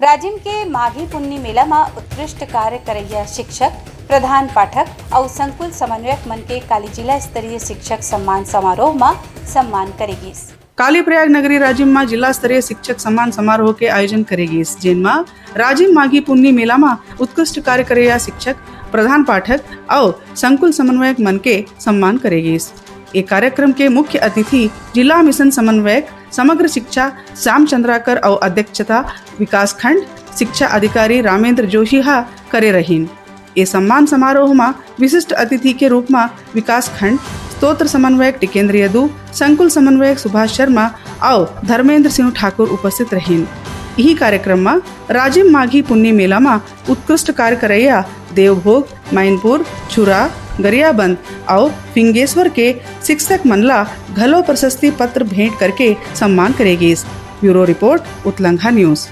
राजिम के माघी पुन्नी मेला में उत्कृष्ट कार्य करैया शिक्षक, प्रधान पाठक और संकुल समन्वयक मन के काली जिला स्तरीय शिक्षक सम्मान समारोह में सम्मान करेगी। काली प्रयाग नगरी राजिम में जिला स्तरीय शिक्षक सम्मान समारोह के आयोजन करेगी, जिनमें राजिम माघी पुन्नी मेला में उत्कृष्ट कार्य करैया शिक्षक, प्रधान पाठक और संकुल समन्वयक मन के सम्मान करेगी। एक कार्यक्रम के मुख्य अतिथि जिला मिशन समन्वयक समग्र शिक्षा श्याम चंद्राकर और अध्यक्षता विकास खंड शिक्षा अधिकारी रामेंद्र जोशी करे रहीन। ये सम्मान समारोह में विशिष्ट अतिथि के रूप में विकास खंड स्तोत्र समन्वयक टिकेंद्र यदु, संकुल समन्वयक सुभाष शर्मा और धर्मेंद्र सिंह ठाकुर उपस्थित रहीन। यही कार्यक्रम में राजिम माघी पुन्नी मेला में उत्कृष्ट कार्य करैया देवभोग, मैनपुर, छुरा, गरियाबंद और फिंगेश्वर के शिक्षक मनला घलो प्रशस्ति पत्र भेंट करके सम्मान करेगी। ब्यूरो रिपोर्ट, उत्लंघा न्यूज।